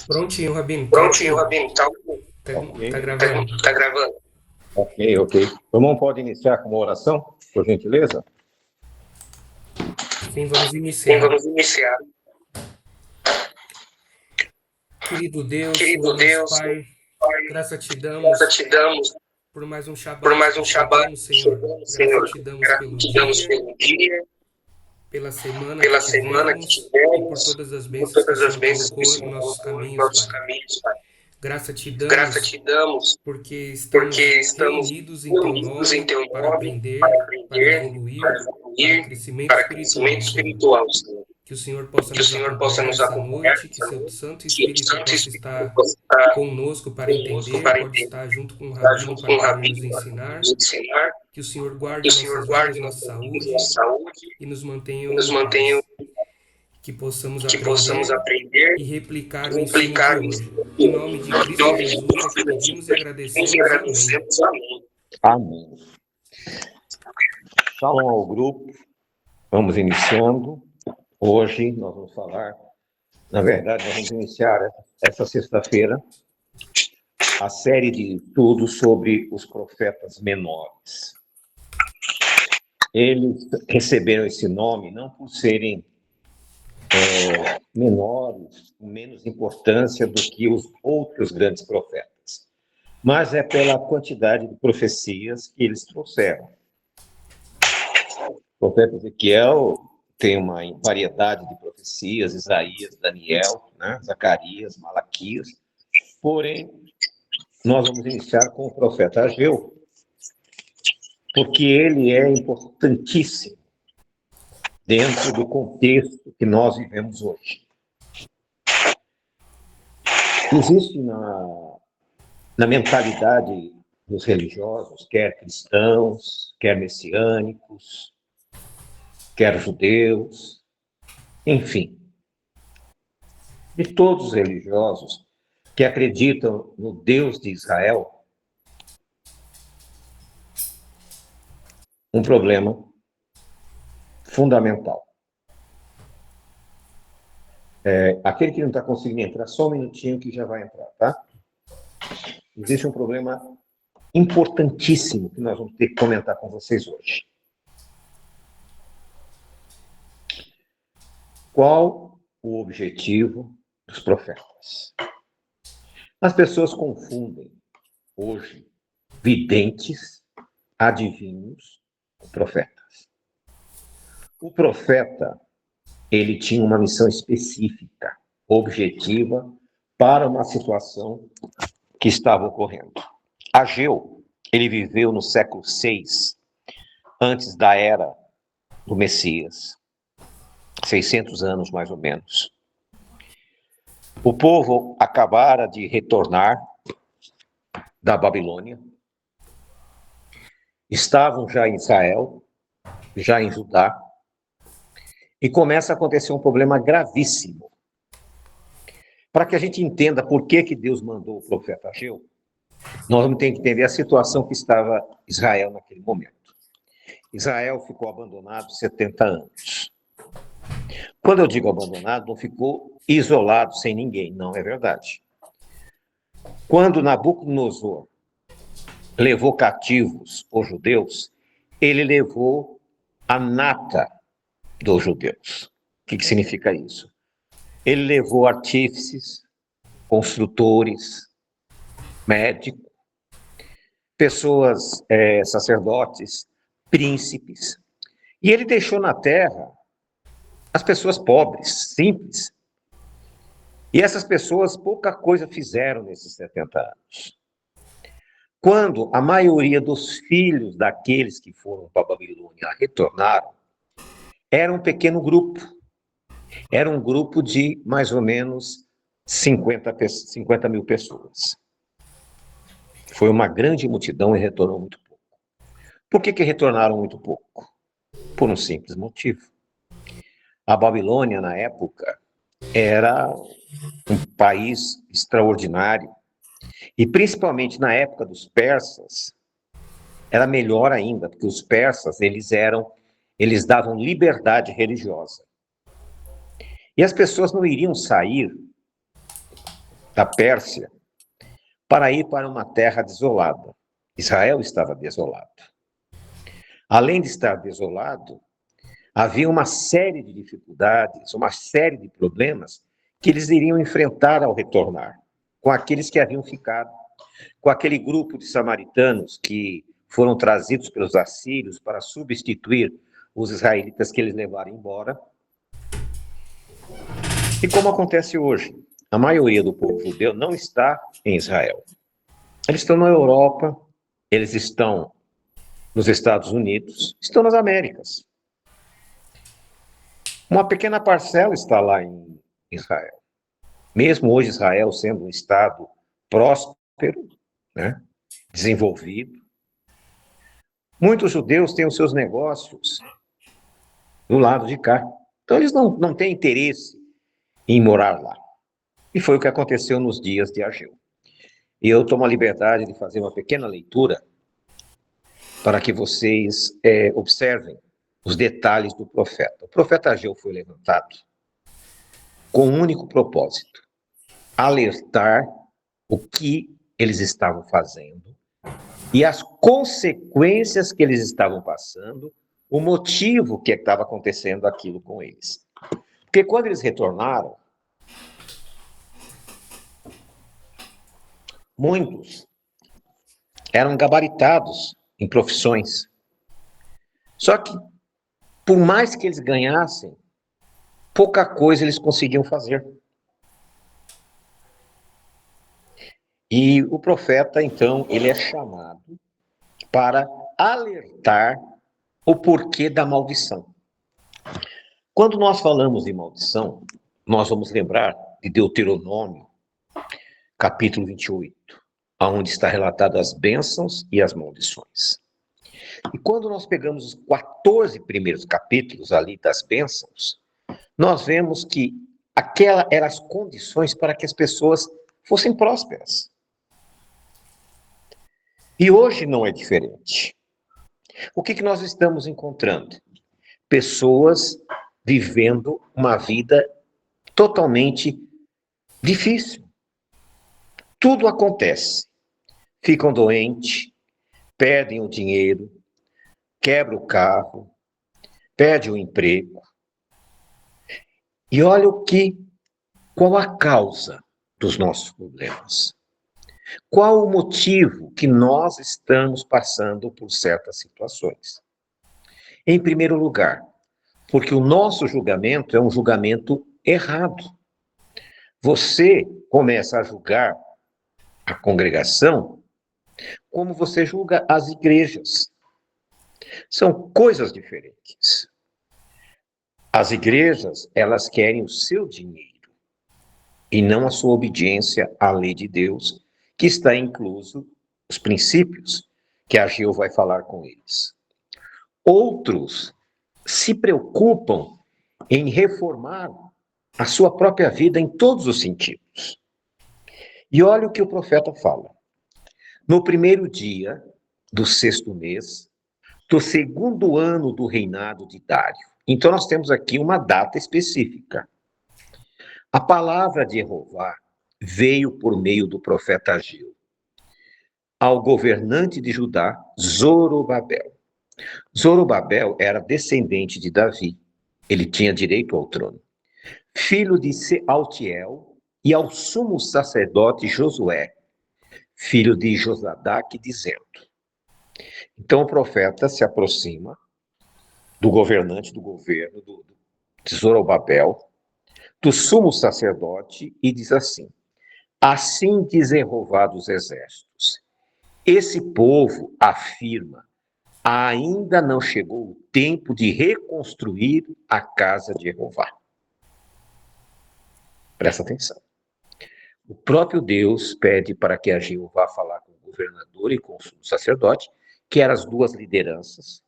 Prontinho, Rabino. Prontinho, Rabino. Tá, Tá gravando. tá gravando. Ok. O irmão pode iniciar com uma oração, por gentileza? Sim, vamos Sim, iniciar. vamos iniciar. Querido Deus, Querido Senhor Deus, nosso Pai, Pai, graça te damos graça te damos por mais um por Shabat mais um que Shabat chegamos, que Senhor. chegamos, Graça Senhor. te damos Graça pelo te damos dia, pelo dia, pela semana pela que semana que tivemos e por tivemos, todas as por bênçãos que o todas as Senhor bênçãos que o colocou em Senhor nossos colocou em caminhos, nossos Pai. caminhos, Pai. Graça te Graça damos te damos porque estamos porque estamos reunidos em Teu reunidos em nome Teu para nome para aprender, para aprender, para evoluir, para evoluir, crescimento para crescimento espiritual, Senhor. espiritual, Senhor. Que o Senhor possa Que o nos Senhor possa acompanhar nos essa acompanhar, noite, que seu Santo que o Espírito Santo possa Espírito estar possa estar conosco para conosco entender, para pode entender, estar junto com o estar Rabino junto com para o poder nos Rabino para ensinar, nos ensinar, que o Senhor que guarde o Senhor nossas vidas, guarde nossa nossas vidas, nossa saúde saúde, e nos mantenha e nos em mantenha, paz. Que possamos que possamos aprender aprender e replicar e o ensino de replicar o hoje. ensino de Em hoje. nome de Em Cristo nome de Jesus é que Cristo pedimos e Jesus, pedimos e agradecemos. Amém. agradecemos. Amém. Amém. Shalom ao grupo. Vamos iniciando. Hoje nós vamos falar, na verdade, nós vamos iniciar essa sexta-feira a série de estudos sobre os profetas menores. Eles receberam esse nome não por serem menores, com menos importância do que os outros grandes profetas, mas é pela quantidade de profecias que eles trouxeram. O profeta Ezequiel tem uma variedade de profecias, Isaías, Daniel, né, Zacarias, Malaquias, porém, nós vamos iniciar com o profeta Ageu, porque ele é importantíssimo dentro do contexto que nós vivemos hoje. Existe na mentalidade dos religiosos, quer cristãos, quer messiânicos, quer judeus, enfim, de todos os religiosos que acreditam no Deus de Israel, um problema fundamental. Aquele que não está conseguindo entrar, só um minutinho que já vai entrar, tá? Existe um problema importantíssimo que nós vamos ter que comentar com vocês hoje. Qual o objetivo dos profetas? As pessoas confundem hoje videntes, adivinhos com profetas. O profeta, ele tinha uma missão específica, objetiva, para uma situação que estava ocorrendo. Ageu, ele viveu no século VI, antes da era do Messias, 600 anos mais ou menos. O povo acabara de retornar da Babilônia, estavam já em Israel, já em Judá, e começa a acontecer um problema gravíssimo. Para que a gente entenda por que Deus mandou o profeta Ageu, nós vamos ter que entender a situação que estava Israel naquele momento. Israel ficou abandonado 70 anos. Quando eu digo abandonado, não ficou isolado, sem ninguém, não é verdade. Quando Nabucodonosor levou cativos os judeus, ele levou a nata dos judeus. O que significa isso? Ele levou artífices, construtores, médicos, pessoas, sacerdotes, príncipes, e ele deixou na terra as pessoas pobres, simples. E essas pessoas pouca coisa fizeram nesses 70 anos. Quando a maioria dos filhos daqueles que foram para a Babilônia retornaram, era um pequeno grupo. Era um grupo de mais ou menos 50 mil pessoas. Foi uma grande multidão e retornou muito pouco. Por que retornaram muito pouco? Por um simples motivo. A Babilônia, na época, era um país extraordinário. E principalmente na época dos persas, era melhor ainda, porque os persas, eles davam liberdade religiosa. E as pessoas não iriam sair da Pérsia, para ir para uma terra desolada. Israel estava desolado. Além de estar desolado, havia uma série de dificuldades, uma série de problemas que eles iriam enfrentar ao retornar, com aqueles que haviam ficado, com aquele grupo de samaritanos que foram trazidos pelos assírios para substituir os israelitas que eles levaram embora. E como acontece hoje, a maioria do povo judeu não está em Israel. Eles estão na Europa, eles estão nos Estados Unidos, estão nas Américas. Uma pequena parcela está lá em Israel. Mesmo hoje Israel sendo um estado próspero, né, desenvolvido, muitos judeus têm os seus negócios do lado de cá. Então eles não têm interesse em morar lá. E foi o que aconteceu nos dias de Ageu. E eu tomo a liberdade de fazer uma pequena leitura para que vocês observem os detalhes do profeta. O profeta Ageu foi levantado com um único propósito: alertar o que eles estavam fazendo e as consequências que eles estavam passando, o motivo que estava acontecendo aquilo com eles. Porque quando eles retornaram, muitos eram gabaritados em profissões. Só que, por mais que eles ganhassem, pouca coisa eles conseguiam fazer. E o profeta, então, ele é chamado para alertar o porquê da maldição. Quando nós falamos de maldição, nós vamos lembrar de Deuteronômio, capítulo 28, onde está relatado as bênçãos e as maldições. E quando nós pegamos os 14 primeiros capítulos ali das bênçãos, nós vemos que aquela eram as condições para que as pessoas fossem prósperas. E hoje não é diferente. O que nós estamos encontrando? Pessoas vivendo uma vida totalmente difícil. Tudo acontece. Ficam doentes, perdem o dinheiro, quebram o carro, perdem o emprego. E olha qual a causa dos nossos problemas. Qual o motivo que nós estamos passando por certas situações? Em primeiro lugar, porque o nosso julgamento é um julgamento errado. Você começa a julgar a congregação como você julga as igrejas. São coisas diferentes. As igrejas, elas querem o seu dinheiro e não a sua obediência à lei de Deus, que está incluso os princípios que Ageu vai falar com eles. Outros se preocupam em reformar a sua própria vida em todos os sentidos. E olha o que o profeta fala. No primeiro dia do 6º mês, do 2º ano do reinado de Dário. Então nós temos aqui uma data específica. A palavra de Jeová veio por meio do profeta Ageu ao governante de Judá, Zorobabel. Zorobabel era descendente de Davi. Ele tinha direito ao trono. Filho de Sealtiel e ao sumo sacerdote Josué, filho de Josadaque, dizendo. Então o profeta se aproxima do governante do governo de Zorobabel, do sumo sacerdote, e diz assim: assim diz Jeová dos exércitos, esse povo afirma, ainda não chegou o tempo de reconstruir a casa de Jeová. Presta atenção. O próprio Deus pede para que a Jeová falar com o governador e com o sumo sacerdote, que eram as duas lideranças,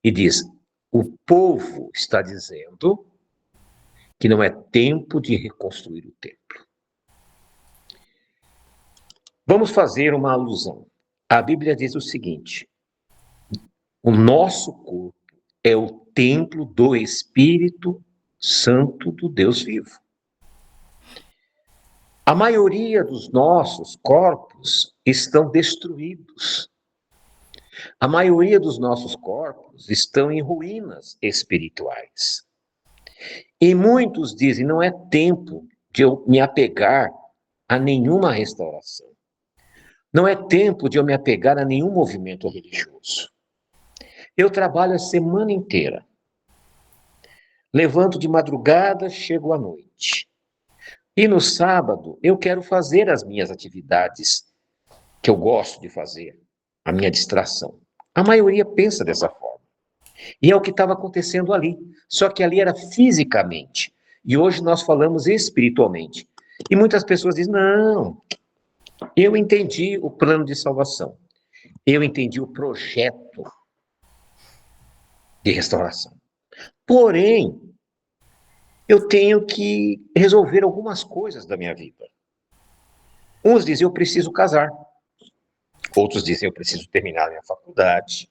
e diz: o povo está dizendo que não é tempo de reconstruir o templo. Vamos fazer uma alusão. A Bíblia diz o seguinte: o nosso corpo é o templo do Espírito Santo do Deus vivo. A maioria dos nossos corpos estão destruídos. A maioria dos nossos corpos estão em ruínas espirituais. E muitos dizem, não é tempo de eu me apegar a nenhuma restauração. Não é tempo de eu me apegar a nenhum movimento religioso. Eu trabalho a semana inteira. Levanto de madrugada, chego à noite. E no sábado, eu quero fazer as minhas atividades que eu gosto de fazer, a minha distração. A maioria pensa dessa forma. E é o que estava acontecendo ali. Só que ali era fisicamente. E hoje nós falamos espiritualmente. E muitas pessoas dizem, não, eu entendi o plano de salvação. Eu entendi o projeto de restauração. Porém, eu tenho que resolver algumas coisas da minha vida. Uns dizem, eu preciso casar. Outros dizem, eu preciso terminar a minha faculdade.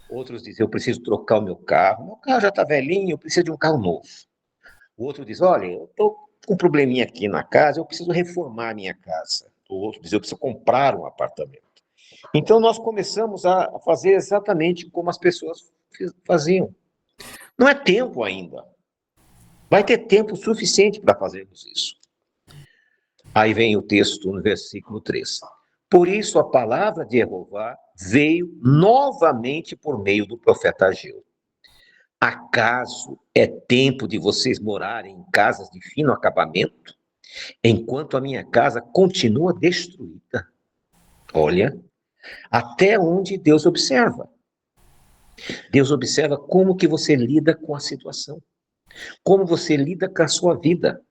Outros dizem, eu preciso trocar o meu carro. Meu carro já está velhinho, eu preciso de um carro novo. O outro diz, olha, eu estou com um probleminha aqui na casa, eu preciso reformar a minha casa. O outro diz, eu preciso comprar um apartamento. Então, nós começamos a fazer exatamente como as pessoas faziam. Não é tempo ainda. Vai ter tempo suficiente para fazermos isso. Aí vem o texto no versículo 3. Por isso a palavra de Jeová veio novamente por meio do profeta Ageu. Acaso é tempo de vocês morarem em casas de fino acabamento, enquanto a minha casa continua destruída? Olha, até onde Deus observa. Deus observa como que você lida com a situação, como você lida com a sua vida,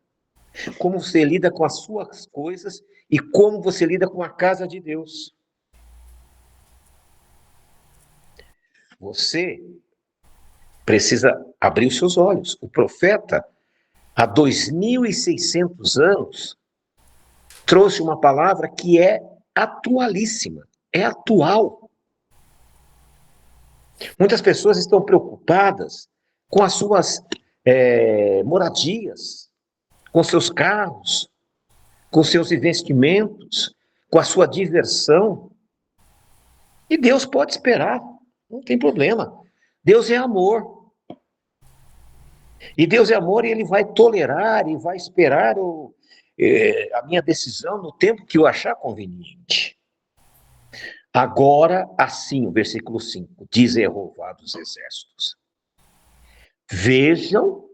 como você lida com as suas coisas e como você lida com a casa de Deus. Você precisa abrir os seus olhos. O profeta, há 2.600 anos, trouxe uma palavra que é atualíssima, é atual. Muitas pessoas estão preocupadas com as suas moradias, com seus carros, com seus investimentos, com a sua diversão. E Deus pode esperar, não tem problema. Deus é amor. E Deus é amor e Ele vai tolerar e vai esperar a minha decisão no tempo que eu achar conveniente. Agora, assim, o versículo 5, diz Jeová dos exércitos. Vejam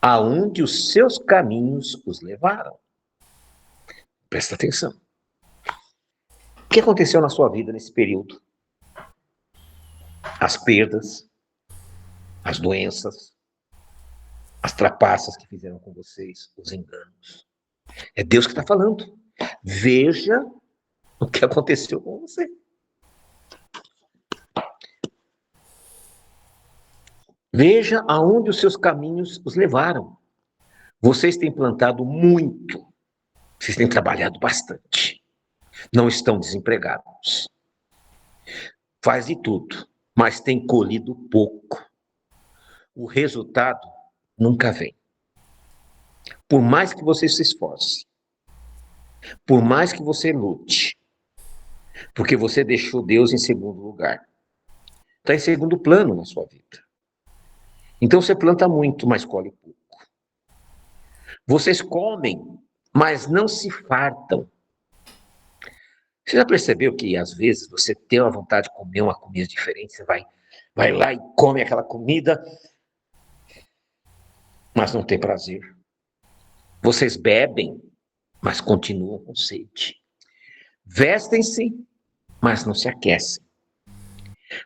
aonde os seus caminhos os levaram. Presta atenção. O que aconteceu na sua vida nesse período? As perdas, as doenças, as trapaças que fizeram com vocês, os enganos. É Deus que está falando. Veja o que aconteceu com você. Veja aonde os seus caminhos os levaram. Vocês têm plantado muito. Vocês têm trabalhado bastante. Não estão desempregados. Faz de tudo, mas tem colhido pouco. O resultado nunca vem. Por mais que você se esforce, por mais que você lute, porque você deixou Deus em segundo lugar. Está em segundo plano na sua vida. Então você planta muito, mas colhe pouco. Vocês comem, mas não se fartam. Você já percebeu que às vezes você tem uma vontade de comer uma comida diferente, você vai lá e come aquela comida, mas não tem prazer. Vocês bebem, mas continuam com sede. Vestem-se, mas não se aquecem.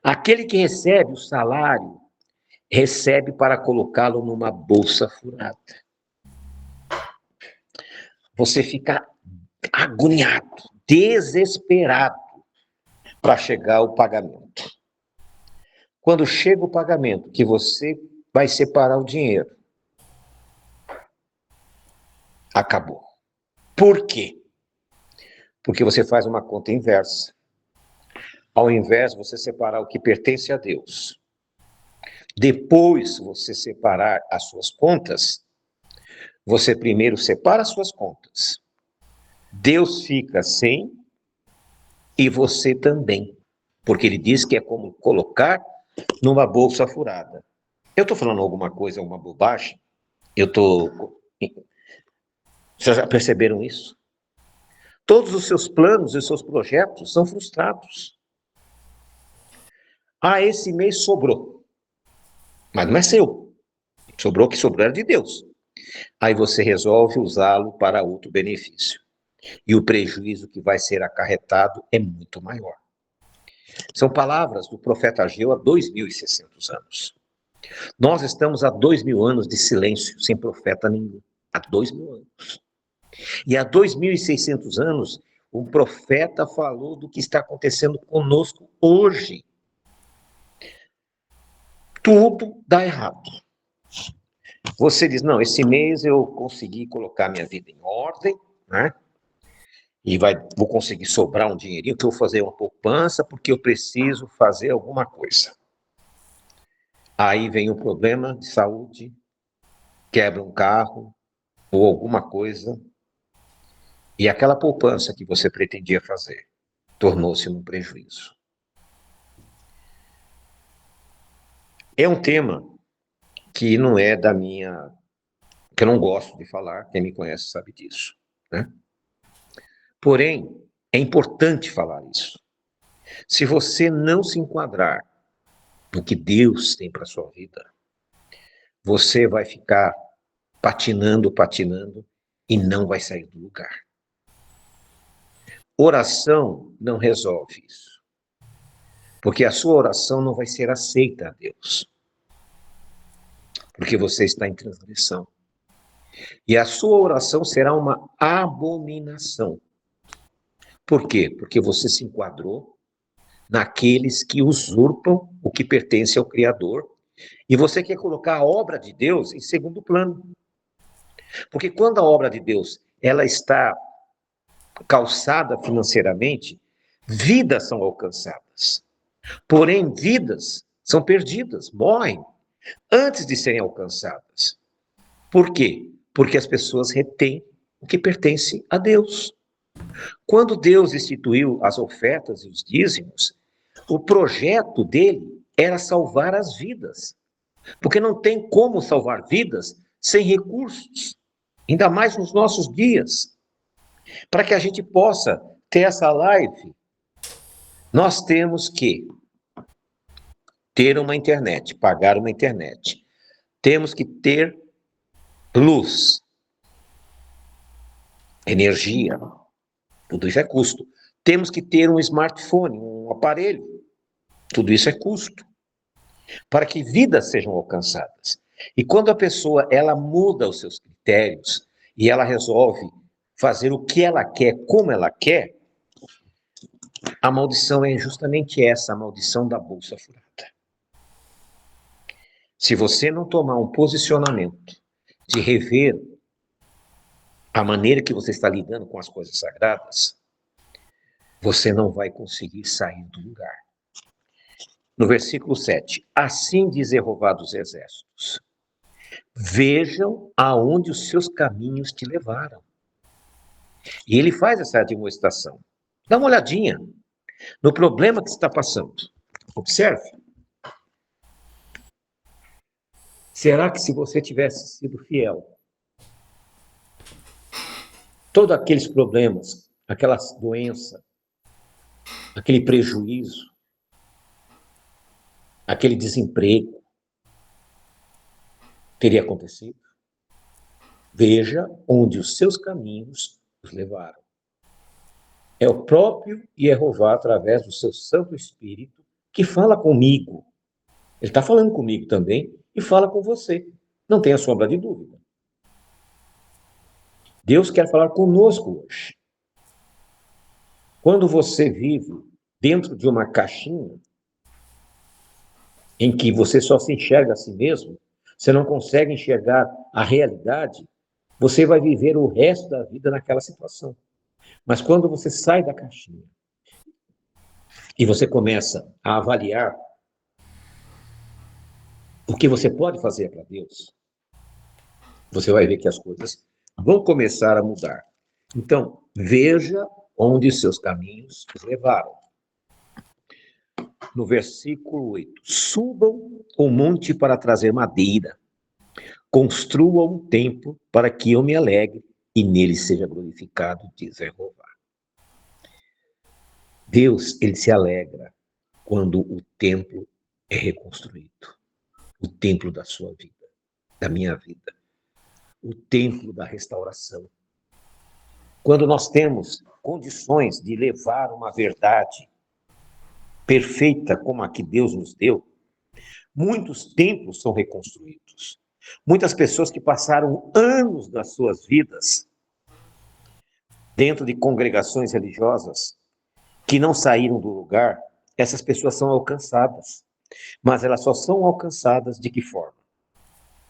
Aquele que recebe o salário, recebe para colocá-lo numa bolsa furada. Você fica agoniado, desesperado para chegar o pagamento. Quando chega o pagamento, que você vai separar o dinheiro, acabou. Por quê? Porque você faz uma conta inversa. Ao invés de você separar o que pertence a Deus, depois você separar as suas contas, você primeiro separa as suas contas Deus fica sem e você também. Porque ele diz que é como colocar numa bolsa furada. Eu estou falando alguma coisa, uma bobagem? Eu estou. Vocês já perceberam isso? Todos os seus planos e seus projetos são frustrados. Ah, esse mês sobrou. Mas não é seu. Sobrou, que sobrou era de Deus. Aí você resolve usá-lo para outro benefício. E o prejuízo que vai ser acarretado é muito maior. São palavras do profeta Ageu há 2.600 anos. Nós estamos há 2.000 anos de silêncio, sem profeta nenhum. Há 2.000 anos. E há 2.600 anos, um profeta falou do que está acontecendo conosco hoje. Tudo dá errado. Você diz, não, esse mês eu consegui colocar minha vida em ordem, né? E vou conseguir sobrar um dinheirinho, que eu vou fazer uma poupança, porque eu preciso fazer alguma coisa. Aí vem o problema de saúde, quebra um carro, ou alguma coisa, e aquela poupança que você pretendia fazer tornou-se um prejuízo. É um tema que não é da minha... que eu não gosto de falar, quem me conhece sabe disso, né? Porém, é importante falar isso. Se você não se enquadrar no que Deus tem para a sua vida, você vai ficar patinando, patinando e não vai sair do lugar. Oração não resolve isso. Porque a sua oração não vai ser aceita a Deus. Porque você está em transgressão. E a sua oração será uma abominação. Por quê? Porque você se enquadrou naqueles que usurpam o que pertence ao Criador, e você quer colocar a obra de Deus em segundo plano. Porque quando a obra de Deus ela está calçada financeiramente, vidas são alcançadas. Porém, vidas são perdidas, morrem, antes de serem alcançadas. Por quê? Porque as pessoas retêm o que pertence a Deus. Quando Deus instituiu as ofertas e os dízimos, o projeto dele era salvar as vidas. Porque não tem como salvar vidas sem recursos, ainda mais nos nossos dias. Para que a gente possa ter essa live, nós temos que ter uma internet, pagar uma internet. Temos que ter luz, energia, tudo isso é custo. Temos que ter um smartphone, um aparelho, tudo isso é custo. Para que vidas sejam alcançadas. E quando a pessoa ela muda os seus critérios e ela resolve fazer o que ela quer, como ela quer, a maldição é justamente essa, a maldição da bolsa furada. Se você não tomar um posicionamento de rever a maneira que você está lidando com as coisas sagradas, você não vai conseguir sair do lugar. No versículo 7, assim diz Jeová dos exércitos, vejam aonde os seus caminhos te levaram. E ele faz essa demonstração. Dá uma olhadinha no problema que você está passando. Observe. Será que se você tivesse sido fiel, todos aqueles problemas, aquela doença, aquele prejuízo, aquele desemprego, teria acontecido? Veja onde os seus caminhos os levaram. É o próprio Jeová, através do seu Santo Espírito, que fala comigo. Ele está falando comigo também e fala com você. Não tenha sombra de dúvida. Deus quer falar conosco hoje. Quando você vive dentro de uma caixinha em que você só se enxerga a si mesmo, você não consegue enxergar a realidade, você vai viver o resto da vida naquela situação. Mas quando você sai da caixinha e você começa a avaliar o que você pode fazer para Deus, você vai ver que as coisas vão começar a mudar. Então, Veja onde seus caminhos os levaram. No versículo 8: subam o monte para trazer madeira, construam um templo para que eu me alegre e nele seja glorificado, diz Jeová. Deus, ele se alegra quando o templo é reconstruído. O templo da sua vida, da minha vida. O templo da restauração. Quando nós temos condições de levar uma verdade perfeita como a que Deus nos deu, muitos templos são reconstruídos. Muitas pessoas que passaram anos das suas vidas dentro de congregações religiosas que não saíram do lugar, essas pessoas são alcançadas. Mas elas só são alcançadas de que forma?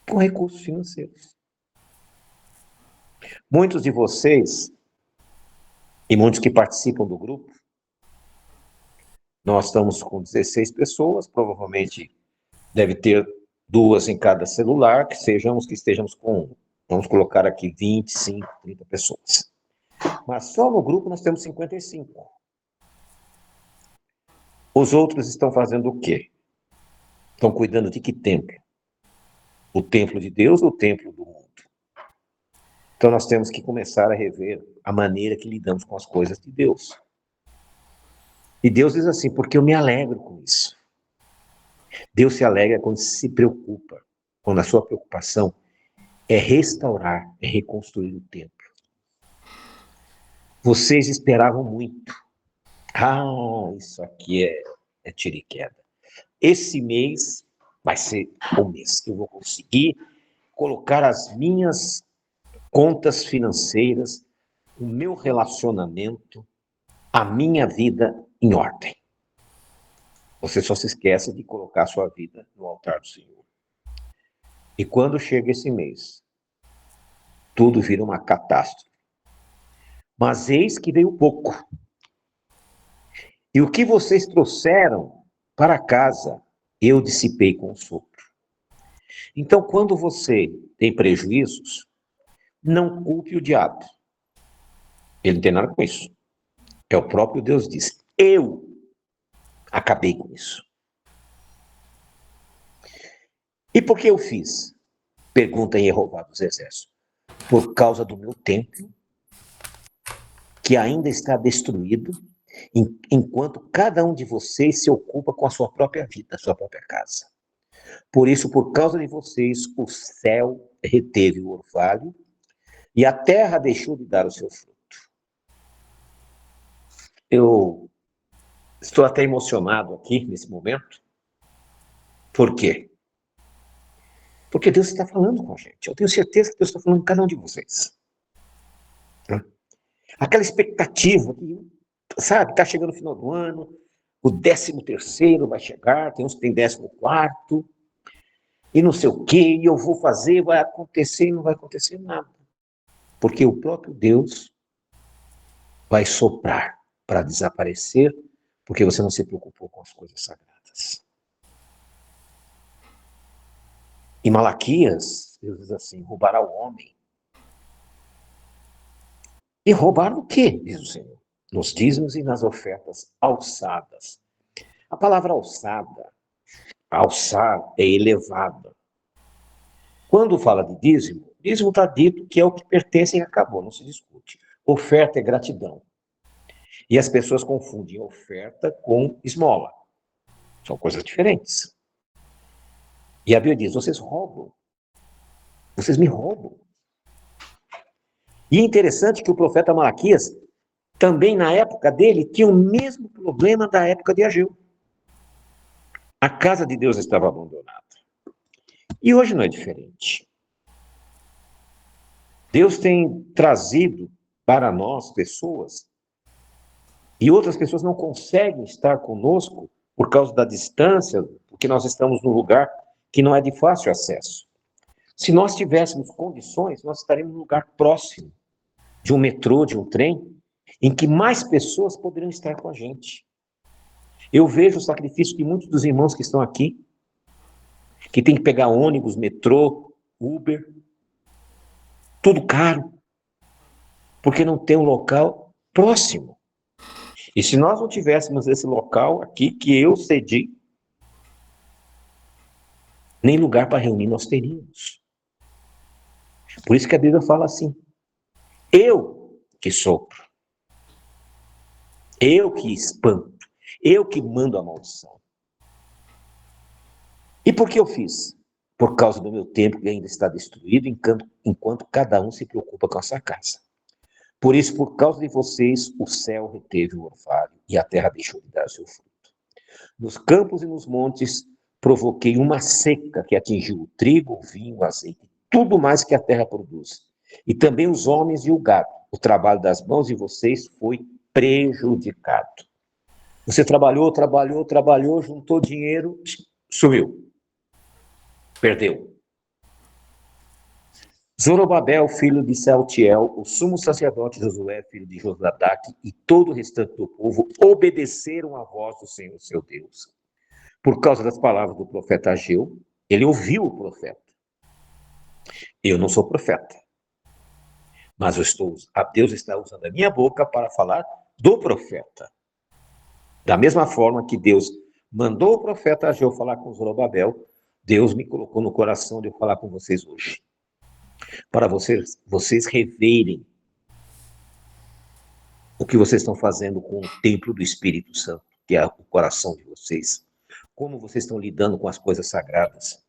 Com recursos financeiros. Muitos de vocês, e muitos que participam do grupo, nós estamos com 16 pessoas, provavelmente deve ter 2 em cada celular, que estejamos com, vamos colocar aqui 25, 30 pessoas. Mas só no grupo nós temos 55. Os outros estão fazendo o quê? Estão cuidando de que templo? O templo de Deus ou o templo do mundo? Então nós temos que começar a rever a maneira que lidamos com as coisas de Deus. E Deus diz assim, porque eu me alegro com isso. Deus se alegra quando se preocupa, quando a sua preocupação é restaurar, é reconstruir o templo. Vocês esperavam muito. Isso aqui é tiro e queda. Esse mês vai ser o mês que eu vou conseguir colocar as minhas contas financeiras, o meu relacionamento, a minha vida em ordem. Você só se esquece de colocar a sua vida no altar do Senhor. E quando chega esse mês, tudo vira uma catástrofe. Mas eis que veio pouco. E o que vocês trouxeram para casa, eu dissipei com o sopro. Então, quando você tem prejuízos, não culpe o diabo. Ele não tem nada com isso. É o próprio Deus diz, eu acabei com isso. E por que eu fiz? Pergunta em Jeová dos Exércitos. Por causa do meu templo, que ainda está destruído, enquanto cada um de vocês se ocupa com a sua própria vida, a sua própria casa. Por isso, por causa de vocês, o céu reteve o orvalho e a terra deixou de dar o seu fruto. Eu estou até emocionado aqui, nesse momento. Por quê? Porque Deus está falando com a gente. Eu tenho certeza que Deus está falando com cada um de vocês. Aquela expectativa que, sabe, está chegando o final do ano, o 13º vai chegar, tem uns que tem 14º, e não sei o quê, e eu vou fazer, vai acontecer e não vai acontecer nada. Porque o próprio Deus vai soprar para desaparecer, porque você não se preocupou com as coisas sagradas. Em Malaquias, Deus diz assim, roubará o homem. E roubar o quê, diz o Senhor? Nos dízimos e nas ofertas alçadas. A palavra alçada, alçar é elevada. Quando fala de dízimo está dito que é o que pertence e acabou, não se discute. Oferta é gratidão. E as pessoas confundem oferta com esmola. São coisas diferentes. E a Bíblia diz, vocês roubam. Vocês me roubam. E é interessante que o profeta Malaquias, também na época dele, tinha o mesmo problema da época de Ageu. A casa de Deus estava abandonada. E hoje não é diferente. Deus tem trazido para nós pessoas, e outras pessoas não conseguem estar conosco por causa da distância, porque nós estamos num lugar que não é de fácil acesso. Se nós tivéssemos condições, nós estaríamos num lugar próximo de um metrô, de um trem, em que mais pessoas poderiam estar com a gente. Eu vejo o sacrifício de muitos dos irmãos que estão aqui, que tem que pegar ônibus, metrô, Uber, tudo caro. porque não tem um local próximo. E se nós não tivéssemos esse local aqui que eu cedi, nem lugar para reunir nós teríamos. Por isso que a Bíblia fala assim: eu que sopro, eu que espanto, eu que mando a maldição. E por que eu fiz? Por causa do meu tempo que ainda está destruído, enquanto cada um se preocupa com a sua casa. Por isso, por causa de vocês, o céu reteve o orvalho e a terra deixou de dar seu fruto. Nos campos e nos montes provoquei uma seca que atingiu o trigo, o vinho, o azeite, tudo mais que a terra produz. E também os homens e o gado. O trabalho das mãos de vocês foi prejudicado. Você trabalhou, juntou dinheiro, sumiu. Perdeu. Zorobabel, filho de Saltiel, o sumo sacerdote Josué, filho de Josadaque, e todo o restante do povo obedeceram à voz do Senhor, seu Deus. Por causa das palavras do profeta Ageu, ele ouviu o profeta. Eu não sou profeta, mas Deus está usando a minha boca para falar do profeta. Da mesma forma que Deus mandou o profeta Ageu falar com Zorobabel, Deus me colocou no coração de eu falar com vocês hoje. Para vocês reverem o que vocês estão fazendo com o templo do Espírito Santo, que é o coração de vocês. Como vocês estão lidando com as coisas sagradas.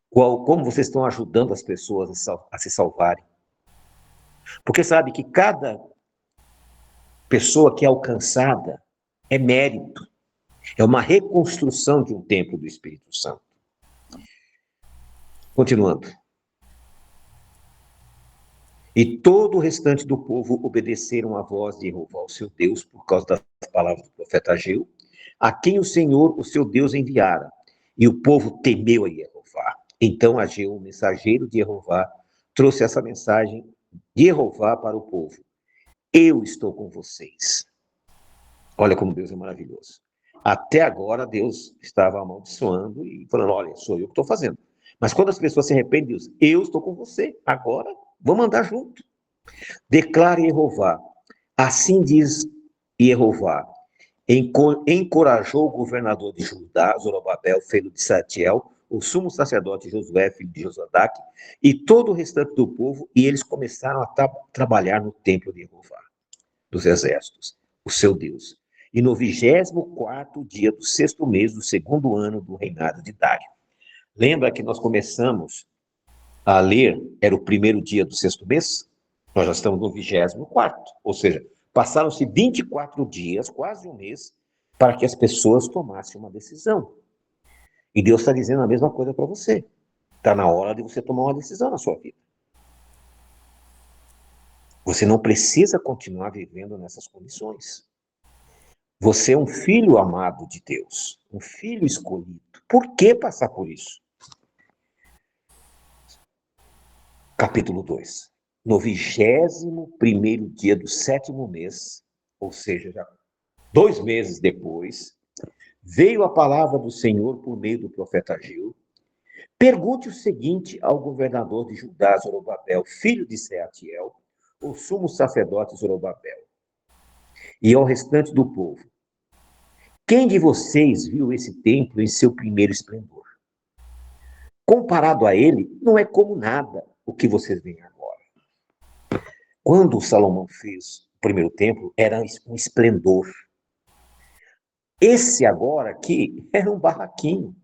Como vocês estão ajudando as pessoas a se salvarem. Porque sabe que cada pessoa que é alcançada é mérito. É uma reconstrução de um templo do Espírito Santo. Continuando. E todo o restante do povo obedeceram à voz de Jeová, o seu Deus, por causa das palavras do profeta Ageu, a quem o Senhor, o seu Deus, enviara. E o povo temeu a Jeová. Então Ageu, o mensageiro de Jeová, trouxe essa mensagem de Jeová para o povo. Eu estou com vocês. Olha como Deus é maravilhoso. Até agora Deus estava amaldiçoando e falando, olha, sou eu que estou fazendo. Mas quando as pessoas se arrependem, Deus, eu estou com você. Agora, vamos andar junto. Declare Jeová. Assim diz Jeová. Encorajou o governador de Judá, Zorobabel, filho de Saltiel, o sumo sacerdote Josué, filho de Josadaque, e todo o restante do povo, e eles começaram a trabalhar no templo de Jeová, dos exércitos, o seu Deus. E no 24º dia do 6º mês do 2º ano do reinado de Dário. Lembra que nós começamos a ler, era o 1º dia do 6º mês? Nós já estamos no 24º, ou seja, passaram-se 24 dias, quase um mês, para que as pessoas tomassem uma decisão. E Deus está dizendo a mesma coisa para você. Está na hora de você tomar uma decisão na sua vida. Você não precisa continuar vivendo nessas condições. Você é um filho amado de Deus, um filho escolhido. Por que passar por isso? Capítulo 2. No 21º dia do 7º mês, ou seja, já 2 meses depois, veio a palavra do Senhor por meio do profeta Ageu. Pergunte o seguinte ao governador de Judá, Zorobabel, filho de Sealtiel, o sumo sacerdote Zorobabel, e ao restante do povo. Quem de vocês viu esse templo em seu primeiro esplendor? Comparado a ele, não é como nada o que vocês veem agora. Quando Salomão fez o primeiro templo, era um esplendor. Esse agora aqui era um barraquinho.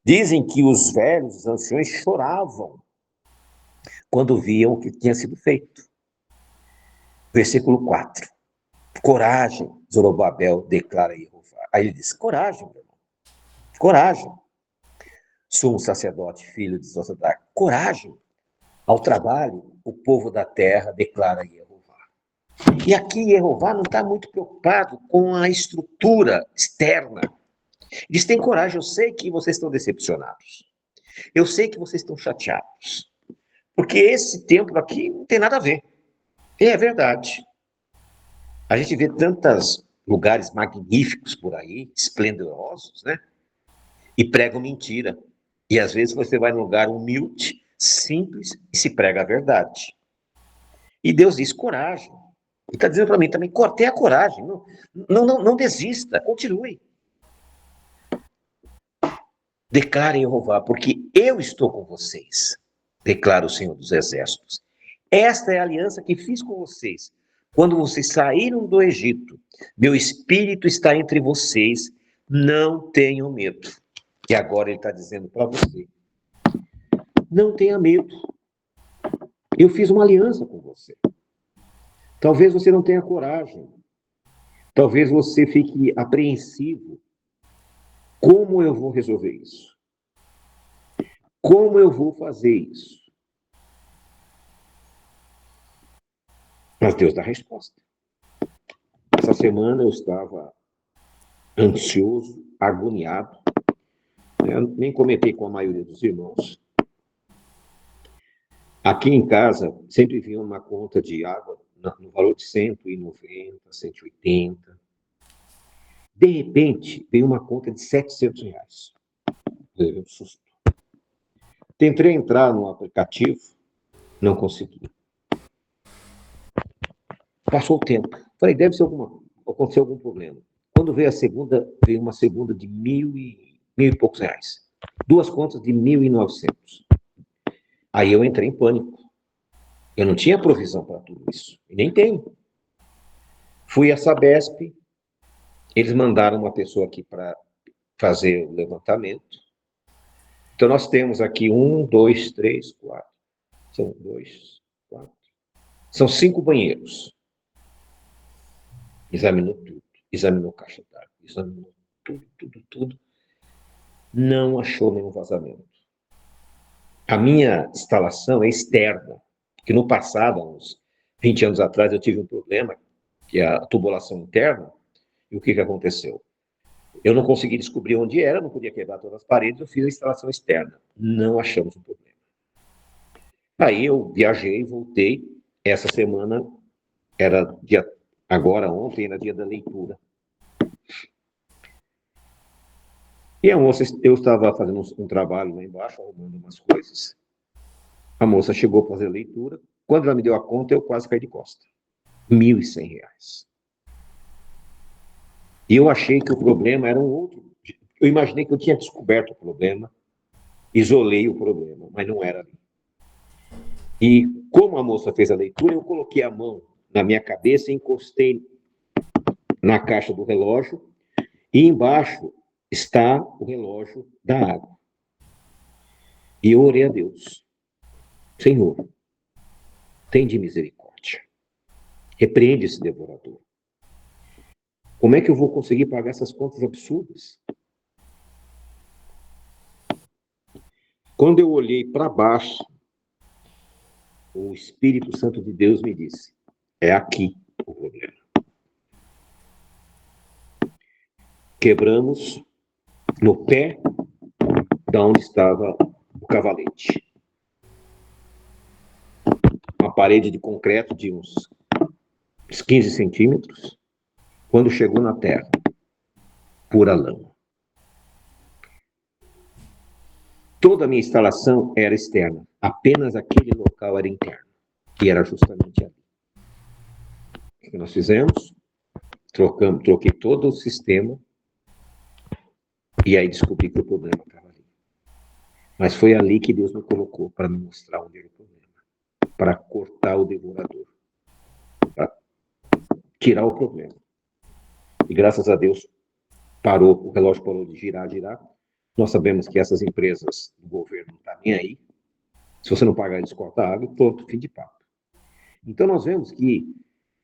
Dizem que os velhos, os anciões, choravam quando viam o que tinha sido feito. Versículo 4. Coragem, Zorobabel declara a Jeová. Aí ele diz, coragem, meu irmão. Coragem. Sumo sacerdote, filho de Josadaque. Coragem. Ao trabalho, o povo da terra declara a Jeová. E aqui Jeová não está muito preocupado com a estrutura externa. Diz, tem coragem, eu sei que vocês estão decepcionados. Eu sei que vocês estão chateados. Porque esse templo aqui não tem nada a ver. E é verdade. A gente vê tantos lugares magníficos por aí, esplendorosos, né? E pregam mentira. E às vezes você vai num lugar humilde, simples, e se prega a verdade. E Deus diz, coragem. Ele está dizendo para mim também, tenha coragem, não desista, continue. Declarem Jeová, porque eu estou com vocês, declara o Senhor dos Exércitos. Esta é a aliança que fiz com vocês. Quando vocês saíram do Egito, meu espírito está entre vocês, não tenham medo. E agora ele está dizendo para você, não tenha medo. Eu fiz uma aliança com você. Talvez você não tenha coragem. Talvez você fique apreensivo. Como eu vou resolver isso? Como eu vou fazer isso? Mas Deus dá a resposta. Essa semana eu estava ansioso, agoniado. Eu nem comentei com a maioria dos irmãos. Aqui em casa, sempre vinha uma conta de água no valor de 190, 180. De repente, veio uma conta de R$700. Levei um susto. Tentei entrar no aplicativo, não consegui. Passou o tempo. Falei, deve ser aconteceu algum problema. Quando veio a segunda, veio uma segunda de mil e poucos reais. Duas contas de 1.900. Aí eu entrei em pânico. Eu não tinha provisão para tudo isso. E nem tenho. Fui à Sabesp. Eles mandaram uma pessoa aqui para fazer o levantamento. Então, nós temos aqui 1, 2, 3, 4. São 2, 4. São 5 banheiros. Examinou tudo. Examinou caixa d'água. Examinou tudo. Não achou nenhum vazamento. A minha instalação é externa. Porque no passado, uns 20 anos atrás, eu tive um problema, que é a tubulação interna. E o que aconteceu? Eu não consegui descobrir onde era, não podia quebrar todas as paredes, eu fiz a instalação externa. Não achamos um problema. Aí eu viajei, voltei. Essa semana era ontem era dia da leitura. E a moça, eu estava fazendo um trabalho lá embaixo, arrumando umas coisas. A moça chegou para fazer a leitura. Quando ela me deu a conta, eu quase caí de costa. R$1.100. E eu achei que o problema era um outro. Eu imaginei que eu tinha descoberto o problema, isolei o problema, mas não era ali. E como a moça fez a leitura, eu coloquei a mão na minha cabeça e encostei na caixa do relógio, e embaixo está o relógio da água. E eu orei a Deus. Senhor, tem de misericórdia. Repreende esse devorador. Como é que eu vou conseguir pagar essas contas absurdas? Quando eu olhei para baixo, o Espírito Santo de Deus me disse, é aqui o problema. Quebramos no pé da onde estava o cavalete. Uma parede de concreto de uns 15 centímetros. Quando chegou na terra, pura lama. Toda a minha instalação era externa. Apenas aquele local era interno. E era justamente ali. O que nós fizemos? Troquei todo o sistema. E aí descobri que o problema estava ali. Mas foi ali que Deus me colocou para me mostrar onde era o problema. Para cortar o devorador. Para tirar o problema. E graças a Deus, o relógio parou de girar. Nós sabemos que essas empresas do governo não estão nem aí. Se você não pagar, eles cortam a água e pronto, fim de papo. Então nós vemos que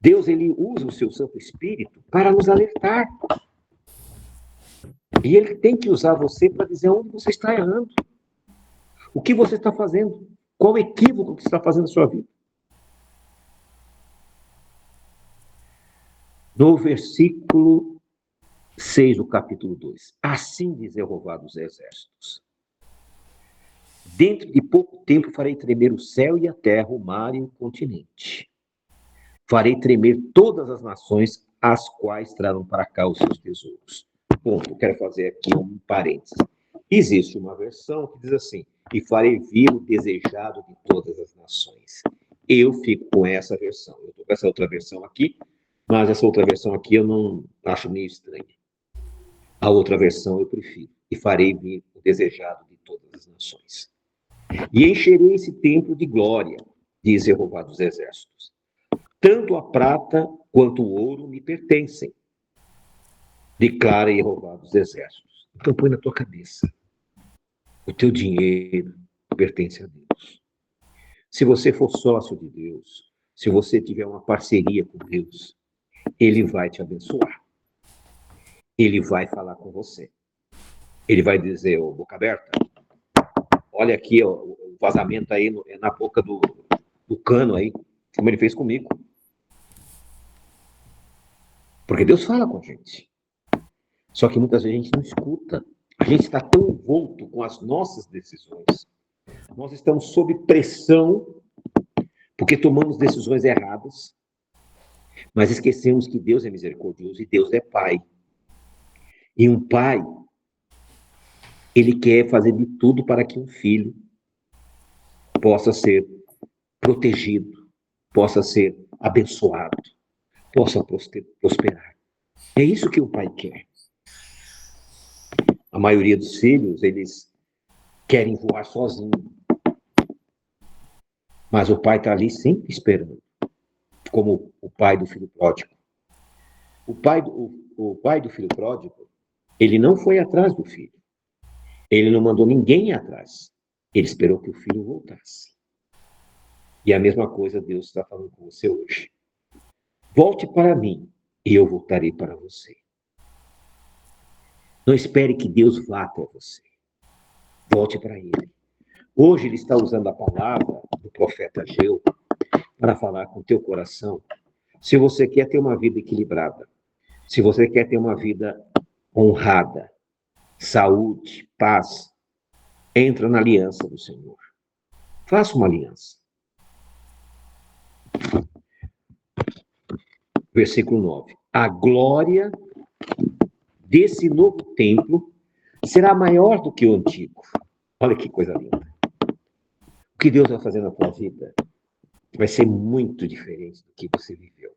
Deus ele usa o seu Santo Espírito para nos alertar. E ele tem que usar você para dizer onde você está errando. O que você está fazendo? Qual o equívoco que você está fazendo na sua vida? No versículo 6 do capítulo 2. Assim diz Jeová dos Exércitos. Dentro de pouco tempo farei tremer o céu e a terra, o mar e o continente. Farei tremer todas as nações, as quais trarão para cá os seus tesouros. Ponto, eu quero fazer aqui um parênteses. Existe uma versão que diz assim, e farei vir o desejado de todas as nações. Eu fico com essa versão. Eu estou com essa outra versão aqui, mas essa outra versão aqui eu não acho meio estranha. A outra versão eu prefiro. E farei vir o desejado de todas as nações. E encherei esse templo de glória, diz Jeová dos Exércitos. Tanto a prata quanto o ouro me pertencem, declara Jeová dos Exércitos. Então põe na tua cabeça. O teu dinheiro pertence a Deus. Se você for sócio de Deus, se você tiver uma parceria com Deus, Ele vai te abençoar. Ele vai falar com você. Ele vai dizer, ô, boca aberta, olha aqui, ó, o vazamento aí na boca do cano aí, como ele fez comigo. Porque Deus fala com a gente. Só que muitas vezes a gente não escuta. A gente está tão envolto com as nossas decisões. Nós estamos sob pressão porque tomamos decisões erradas, mas esquecemos que Deus é misericordioso e Deus é Pai. E um pai, ele quer fazer de tudo para que um filho possa ser protegido, possa ser abençoado, possa prosperar. É isso que o pai quer. A maioria dos filhos, eles querem voar sozinho. Mas o pai está ali sempre esperando, como o pai do filho pródigo. O pai do filho pródigo, ele não foi atrás do filho. Ele não mandou ninguém atrás. Ele esperou que o filho voltasse. E a mesma coisa Deus está falando com você hoje. Volte para mim e eu voltarei para você. Não espere que Deus vá até você. Volte para Ele. Hoje Ele está usando a palavra do profeta Ageu para falar com o teu coração. Se você quer ter uma vida equilibrada, se você quer ter uma vida honrada, saúde, paz, entra na aliança do Senhor. Faça uma aliança. Versículo 9. A glória desse novo templo será maior do que o antigo. Olha que coisa linda. O que Deus vai fazer na tua vida vai ser muito diferente do que você viveu.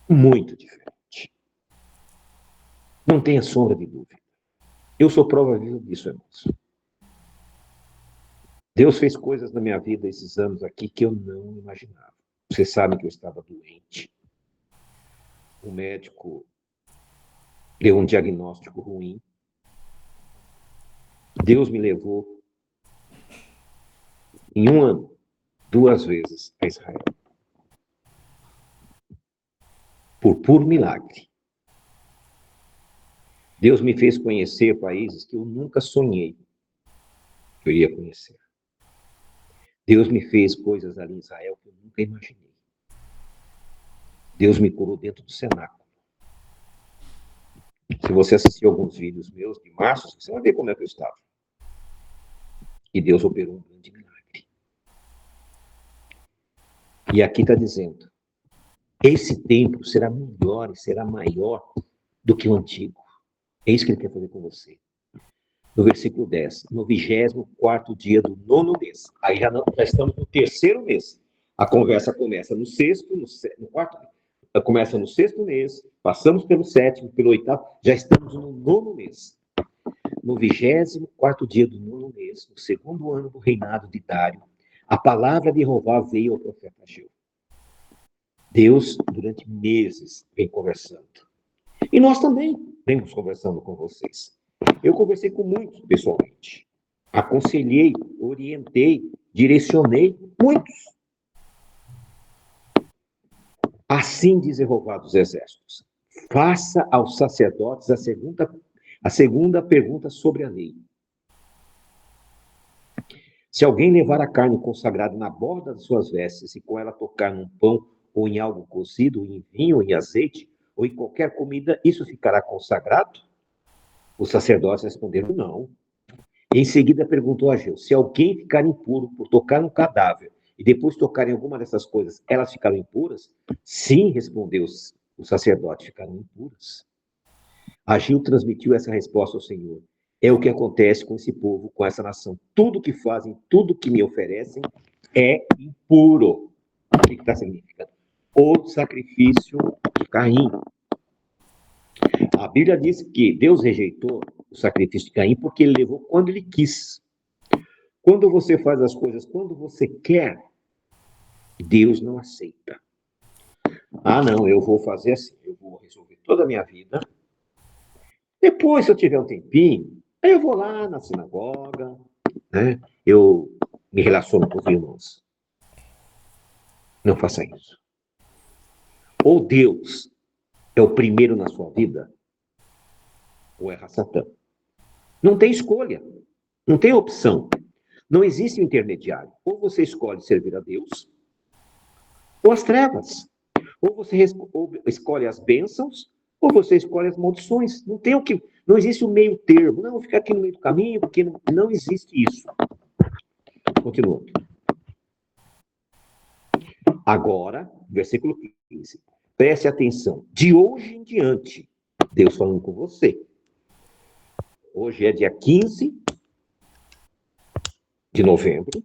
Muito diferente. Não tenha sombra de dúvida. Eu sou prova viva disso, irmãos. Deus fez coisas na minha vida esses anos aqui que eu não imaginava. Vocês sabem que eu estava doente. O médico deu um diagnóstico ruim. Deus me levou em um ano, 2 vezes a Israel. Por puro milagre. Deus me fez conhecer países que eu nunca sonhei que eu iria conhecer. Deus me fez coisas ali em Israel que eu nunca imaginei. Deus me curou dentro do cenáculo. Se você assistir alguns vídeos meus de março, você vai ver como é que eu estava. E Deus operou um grande milagre. E aqui está dizendo, esse templo será melhor e será maior do que o antigo. É isso que ele quer fazer com você. No versículo 10, no 24º dia do 9º mês. Aí já estamos no 3º mês. A conversa começa no 6º, no 4º, começa no 6º mês, passamos pelo 7º, pelo 8º, já estamos no 9º mês. No 24º dia do 9º mês, no 2º ano do reinado de Dário, a palavra de Jeová veio ao profeta Ageu. Deus, durante meses, vem conversando. E nós também vemos conversando com vocês. Eu conversei com muitos pessoalmente. Aconselhei, orientei, direcionei muitos. Assim diz Jeová dos Exércitos. Faça aos sacerdotes a segunda pergunta sobre a lei. Se alguém levar a carne consagrada na borda das suas vestes e com ela tocar num pão ou em algo cozido, ou em vinho, ou em azeite, ou em qualquer comida, isso ficará consagrado? Os sacerdotes responderam não. Em seguida perguntou a Ageu, se alguém ficar impuro por tocar um cadáver e depois tocar em alguma dessas coisas, elas ficaram impuras? Sim, respondeu os sacerdotes, ficaram impuras. Ageu transmitiu essa resposta ao Senhor. É o que acontece com esse povo, com essa nação. Tudo que fazem, tudo que me oferecem é impuro. O que está significando? O sacrifício de Caim. A Bíblia diz que Deus rejeitou o sacrifício de Caim porque ele levou quando ele quis. Quando você faz as coisas quando você quer, Deus não aceita. Ah, não, eu vou fazer assim, eu vou resolver toda a minha vida. Depois, se eu tiver um tempinho, aí eu vou lá na sinagoga, né? Eu me relaciono com os irmãos. Não faça isso. Ou Deus é o primeiro na sua vida, ou é Satã. Não tem escolha, não tem opção. Não existe um intermediário. Ou você escolhe servir a Deus, ou as trevas. Ou você escolhe as bênçãos, ou você escolhe as maldições. Não tem o que, não existe um meio termo. Não, vou ficar aqui no meio do caminho, porque não existe isso. Continuando. Agora, versículo 15. Preste atenção. De hoje em diante, Deus falando com você. Hoje é dia 15 de novembro,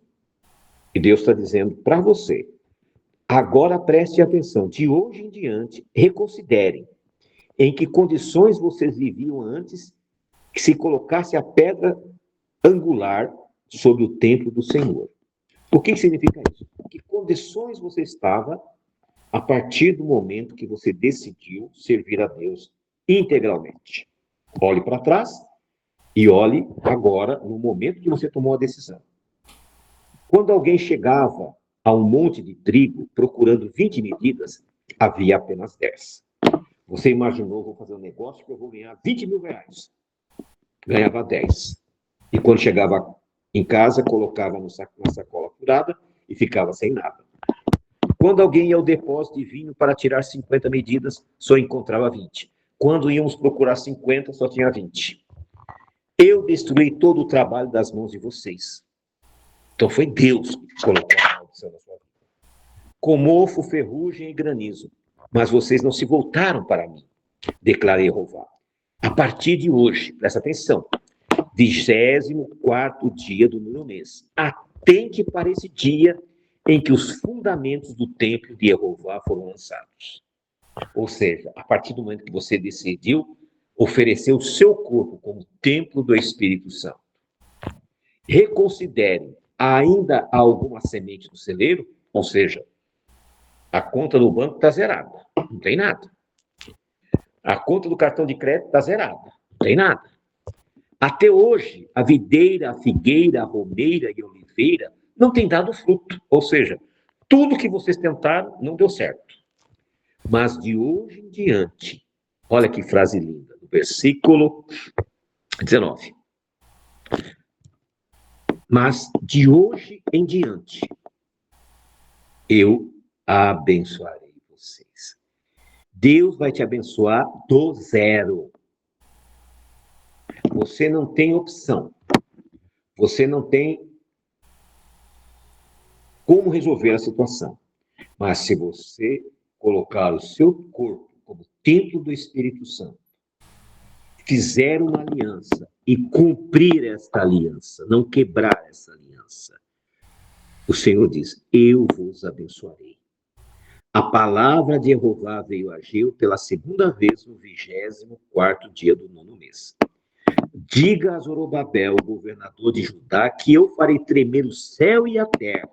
e Deus está dizendo para você, agora preste atenção, de hoje em diante, reconsiderem em que condições vocês viviam antes que se colocasse a pedra angular sobre o templo do Senhor. O que significa isso? Que condições você estava a partir do momento que você decidiu servir a Deus integralmente. Olhe para trás e olhe agora no momento que você tomou a decisão. Quando alguém chegava a um monte de trigo procurando 20 medidas, havia apenas 10. Você imaginou, vou fazer um negócio que eu vou ganhar 20 mil reais. Ganhava 10. E quando chegava em casa, colocava na sacola furada e ficava sem nada. Quando alguém ia ao depósito de vinho para tirar 50 medidas, só encontrava 20. Quando íamos procurar 50, só tinha 20. Eu destruí todo o trabalho das mãos de vocês. Então foi Deus que colocou a maldição na sua vida. Com mofo, ferrugem e granizo. Mas vocês não se voltaram para mim, declarei Jeová. A partir de hoje, presta atenção, 24º dia do nono mês, atente para esse dia em que os fundamentos do templo de Jeová foram lançados. Ou seja, a partir do momento que você decidiu oferecer o seu corpo como templo do Espírito Santo. Reconsidere, ainda há alguma semente no celeiro? Ou seja, a conta do banco está zerada, não tem nada. A conta do cartão de crédito está zerada, não tem nada. Até hoje, a videira, a figueira, a romeira e a oliveira não tem dado fruto. Ou seja, tudo que vocês tentaram não deu certo. Mas de hoje em diante, olha que frase linda, no versículo 19. Mas de hoje em diante, eu abençoarei vocês. Deus vai te abençoar do zero. Você não tem opção. Você não tem como resolver a situação. Mas se você colocar o seu corpo como templo do Espírito Santo, fizer uma aliança e cumprir esta aliança, não quebrar essa aliança, o Senhor diz, eu vos abençoarei. A palavra de Jeová veio a Ageu pela segunda vez no 24º dia do nono mês. Diga a Zorobabel, governador de Judá, que eu farei tremer o céu e a terra.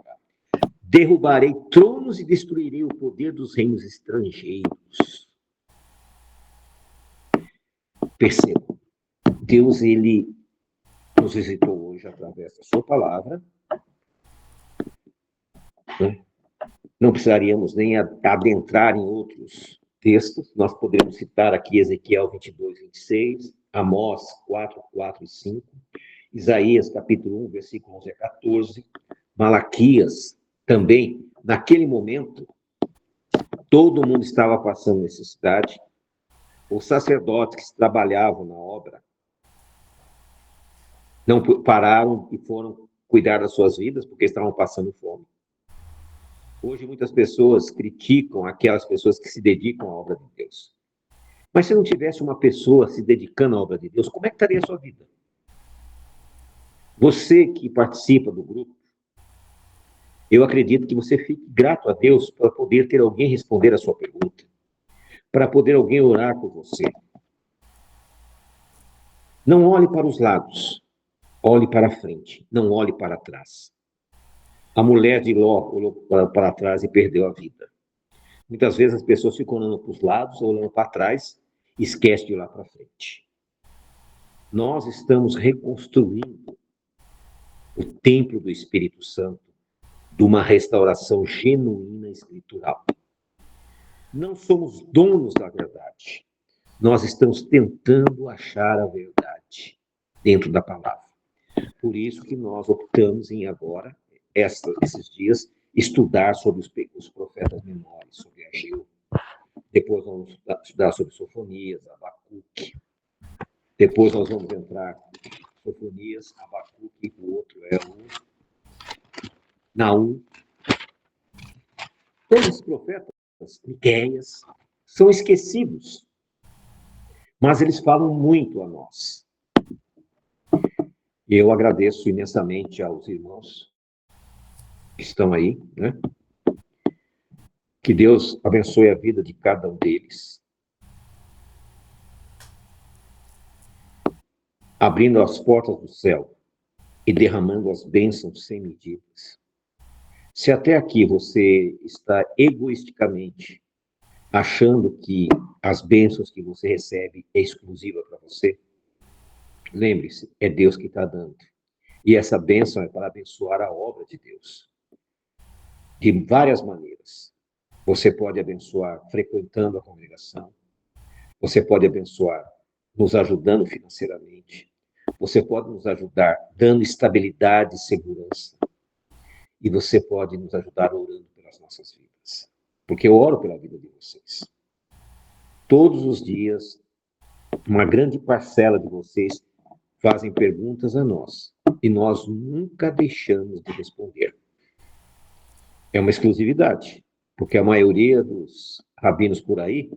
Derrubarei tronos e destruirei o poder dos reinos estrangeiros. Percebam, Deus, ele nos visitou hoje através da sua palavra. Não precisaríamos nem adentrar em outros textos. Nós poderíamos citar aqui Ezequiel 22, 26, Amós 4, 4 e 5, Isaías capítulo 1, versículo 11 a 14, Malaquias também. Naquele momento, todo mundo estava passando necessidade. Os sacerdotes que trabalhavam na obra não pararam e foram cuidar das suas vidas porque estavam passando fome. Hoje muitas pessoas criticam aquelas pessoas que se dedicam à obra de Deus. Mas se não tivesse uma pessoa se dedicando à obra de Deus, como é que estaria a sua vida? Você que participa do grupo, eu acredito que você fique grato a Deus para poder ter alguém responder a sua pergunta, para poder alguém orar por você. Não olhe para os lados, olhe para frente, não olhe para trás. A mulher de Ló olhou para trás e perdeu a vida. Muitas vezes as pessoas ficam olhando para os lados, olhando para trás, e esquecem de olhar para frente. Nós estamos reconstruindo o templo do Espírito Santo de uma restauração genuína escritural. Não somos donos da verdade. Nós estamos tentando achar a verdade dentro da palavra. Por isso que nós optamos em agora, esses dias, estudar sobre os profetas menores, sobre Ageu. Depois vamos estudar sobre Sofonias, Abacuque. Depois nós vamos entrar em Sofonias, Abacuque, o outro é o Naum. Todos os profetas, Miqueias, são esquecidos, mas eles falam muito a nós. E eu agradeço imensamente aos irmãos que estão aí, né? Que Deus abençoe a vida de cada um deles, abrindo as portas do céu e derramando as bênçãos sem medidas. Se até aqui você está egoisticamente achando que as bênçãos que você recebe é exclusiva para você, lembre-se, é Deus que está dando. E essa bênção é para abençoar a obra de Deus. De várias maneiras. Você pode abençoar frequentando a congregação. Você pode abençoar nos ajudando financeiramente. Você pode nos ajudar dando estabilidade e segurança. E você pode nos ajudar orando pelas nossas vidas. Porque eu oro pela vida de vocês. Todos os dias, uma grande parcela de vocês fazem perguntas a nós. E nós nunca deixamos de responder. É uma exclusividade. Porque a maioria dos rabinos por aí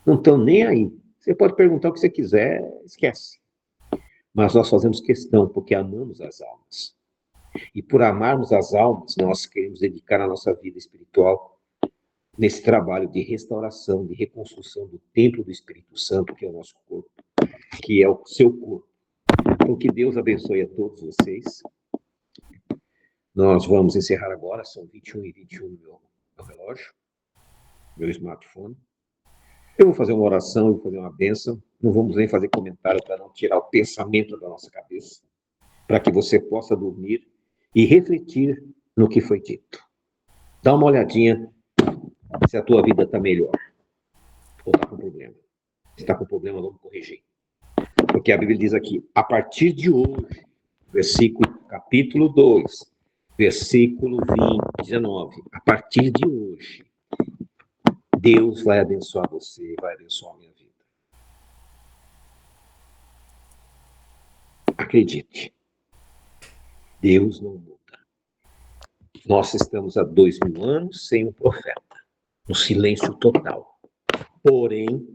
não estão nem aí. Você pode perguntar o que você quiser, esquece. Mas nós fazemos questão, porque amamos as almas. E por amarmos as almas, nós queremos dedicar a nossa vida espiritual nesse trabalho de restauração, de reconstrução do templo do Espírito Santo, que é o nosso corpo, que é o seu corpo. Então, que Deus abençoe a todos vocês. Nós vamos encerrar agora, são 21h21 no meu relógio, meu smartphone. Eu vou fazer uma oração, vou fazer uma bênção. Não vamos nem fazer comentário para não tirar o pensamento da nossa cabeça, para que você possa dormir e refletir no que foi dito. Dá uma olhadinha se a tua vida está melhor ou está com problema. Se está com problema, vamos corrigir. Porque a Bíblia diz aqui, a partir de hoje, capítulo 2, versículo 19, a partir de hoje, Deus vai abençoar você e vai abençoar a minha vida. Acredite, Deus não muda. Nós estamos há 2000 anos sem um profeta, um silêncio total. Porém,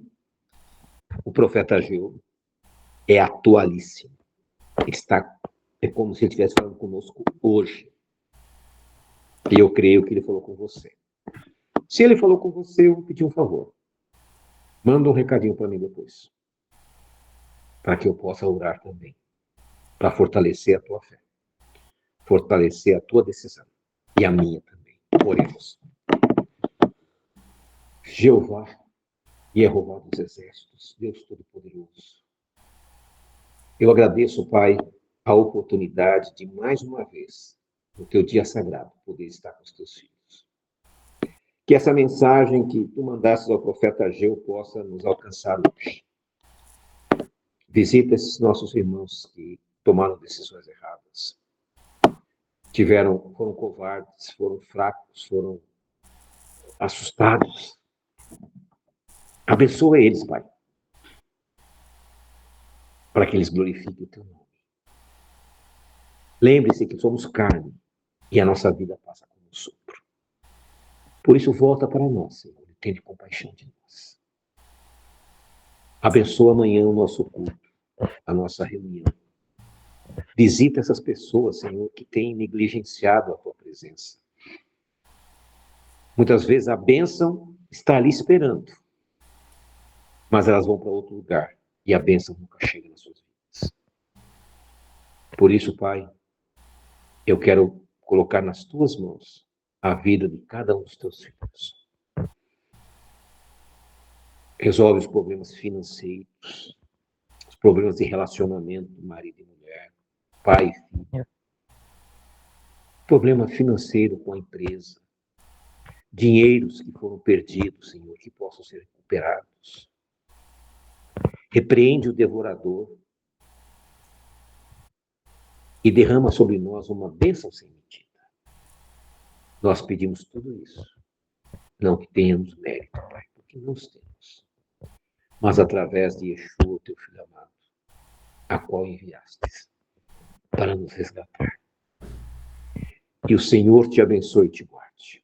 o profeta Ageu é atualíssimo. É como se ele estivesse falando conosco hoje. E eu creio que ele falou com você. Se ele falou com você, eu vou pedir um favor. Manda um recadinho para mim depois. Para que eu possa orar também. Para fortalecer a tua fé. Fortalecer a tua decisão. E a minha também. Oremos. Jeová, Jeová dos exércitos, Deus Todo-Poderoso. Eu agradeço, Pai, a oportunidade de, mais uma vez, no teu dia sagrado, poder estar com os teus filhos. Que essa mensagem que tu mandasses ao profeta Ageu possa nos alcançar hoje. Visita esses nossos irmãos que tomaram decisões erradas. Foram covardes, foram fracos, foram assustados. Abençoa eles, Pai, para que eles glorifiquem o teu nome. Lembre-se que somos carne e a nossa vida passa como um sopro. Por isso, volta para nós, Senhor, e tenha compaixão de nós. Abençoa amanhã o nosso culto, a nossa reunião. Visita essas pessoas, Senhor, que têm negligenciado a tua presença. Muitas vezes a bênção está ali esperando, mas elas vão para outro lugar e a bênção nunca chega nas suas vidas. Por isso, Pai, eu quero colocar nas tuas mãos a vida de cada um dos teus filhos. Resolve os problemas financeiros, os problemas de relacionamento, marido e mulher, pai e filho. Problema financeiro com a empresa. Dinheiros que foram perdidos, Senhor, que possam ser recuperados. Repreende o devorador e derrama sobre nós uma bênção sem medida. Nós pedimos tudo isso. Não que tenhamos mérito, Pai, porque não os temos. Mas através de Yeshua, teu Filho amado, a qual enviastes para nos resgatar. Que o Senhor te abençoe e te guarde.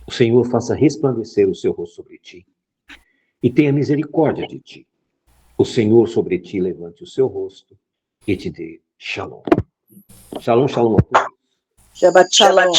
O Senhor faça resplandecer o seu rosto sobre ti e tenha misericórdia de ti. O Senhor sobre ti levante o seu rosto e te dê shalom. Shalom, shalom a todos. Shabbat Shalom.